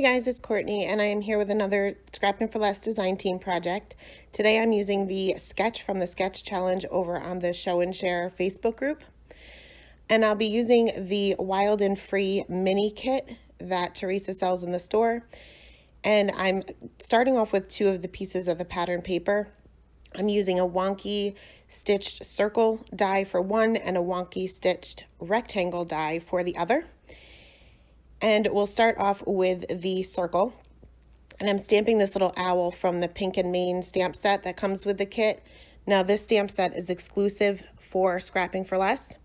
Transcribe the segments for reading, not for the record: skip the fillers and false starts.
Hey guys, it's Courtney and I am here with another Scrapping for Less design team project. Today I'm using the sketch from the Sketch Challenge over on the Show and Share Facebook group. And I'll be using the Wild and Free mini kit that Teresa sells in the store. And I'm starting off with two of the pieces of the pattern paper. I'm using a wonky stitched circle die for one and a wonky stitched rectangle die for the other. And we'll start off with the circle. And I'm stamping this little owl from the Pink and Main stamp set that comes with the kit. Now this stamp set is exclusive for Scrapping for Less.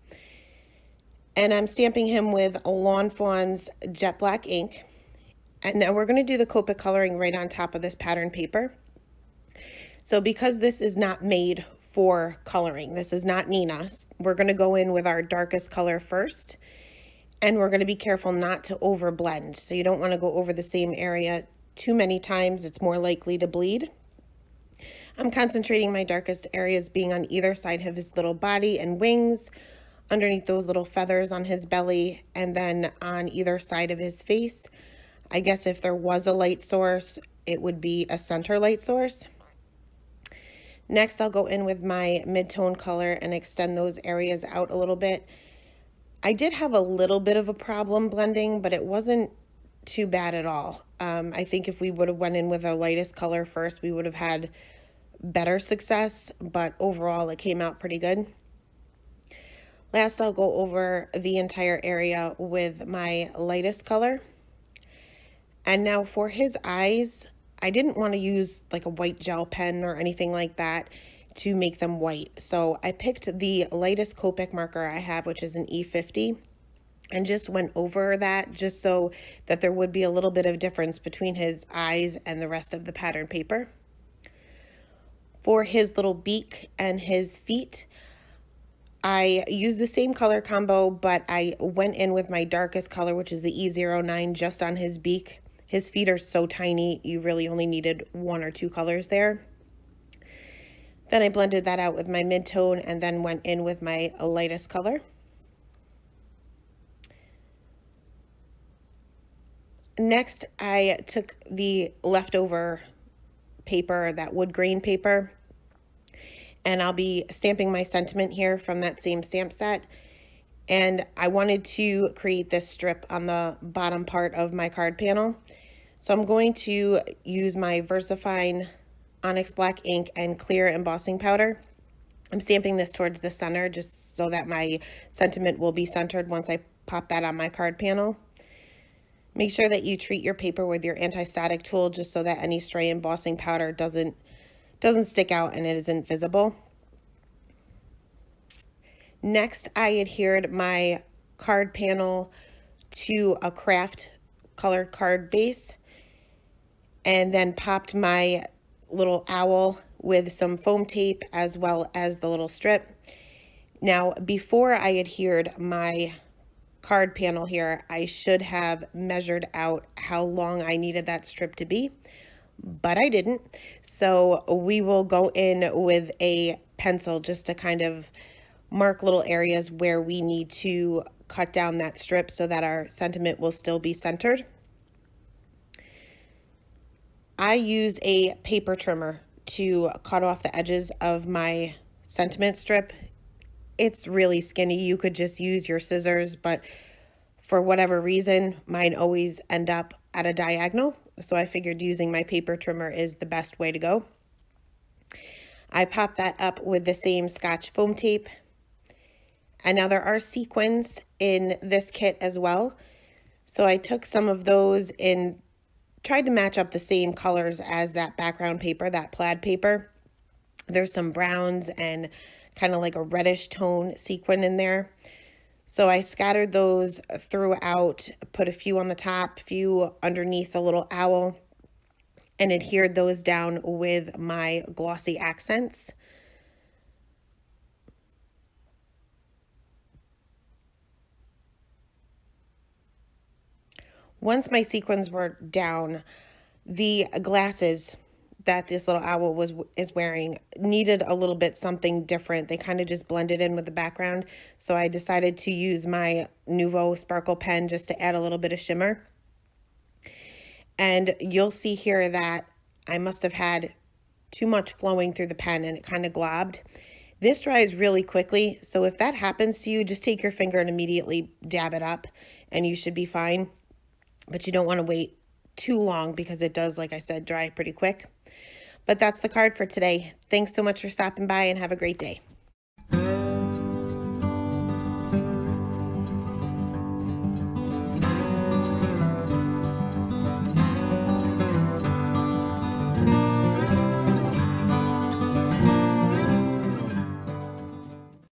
And I'm stamping him with Lawn Fawn's jet black ink. And now we're going to do the Copic coloring right on top of this pattern paper. So because this is not made for coloring, this is not Nina, we're going to go in with our darkest color first. And we're going to be careful not to over blend. So you don't want to go over the same area too many times. It's more likely to bleed. I'm concentrating my darkest areas being on either side of his little body and wings, underneath those little feathers on his belly, and then on either side of his face. I guess if there was a light source, it would be a center light source. Next, I'll go in with my mid-tone color and extend those areas out a little bit. I did have a little bit of a problem blending, but it wasn't too bad at all. I think if we would have went in with our lightest color first, we would have had better success, but overall it came out pretty good. Last, I'll go over the entire area with my lightest color. And now for his eyes, I didn't want to use like a white gel pen or anything like that to make them white. So I picked the lightest Copic marker I have, which is an E50, and just went over that just so that there would be a little bit of difference between his eyes and the rest of the pattern paper. For his little beak and his feet, I used the same color combo, but I went in with my darkest color, which is the E09, just on his beak. His feet are so tiny, you really only needed one or two colors there. Then I blended that out with my mid-tone and then went in with my lightest color. Next, I took the leftover paper, that wood grain paper, and I'll be stamping my sentiment here from that same stamp set. And I wanted to create this strip on the bottom part of my card panel. So I'm going to use my VersaFine Onyx Black ink and clear embossing powder. I'm stamping this towards the center just so that my sentiment will be centered once I pop that on my card panel. Make sure that you treat your paper with your anti-static tool just so that any stray embossing powder doesn't stick out and it isn't visible. Next, I adhered my card panel to a craft colored card base and then popped my little owl with some foam tape as well as the little strip. Now, before I adhered my card panel here, I should have measured out how long I needed that strip to be, but I didn't. So we will go in with a pencil just to kind of mark little areas where we need to cut down that strip so that our sentiment will still be centered. I use a paper trimmer to cut off the edges of my sentiment strip. It's really skinny. You could just use your scissors, but for whatever reason, mine always end up at a diagonal. So I figured using my paper trimmer is the best way to go. I pop that up with the same Scotch foam tape. And now there are sequins in this kit as well. So I took some of those and tried to match up the same colors as that background paper, that plaid paper. There's some browns and kind of like a reddish tone sequin in there. So I scattered those throughout, put a few on the top, a few underneath the little owl, and adhered those down with my glossy accents. Once my sequins were down, the glasses that this little owl is wearing needed a little bit something different. They kind of just blended in with the background. So I decided to use my Nuvo Sparkle pen just to add a little bit of shimmer. And you'll see here that I must have had too much flowing through the pen and it kind of globbed. This dries really quickly, so if that happens to you, just take your finger and immediately dab it up and you should be fine. But you don't want to wait too long because it does, like I said, dry pretty quick. But that's the card for today. Thanks so much for stopping by and have a great day.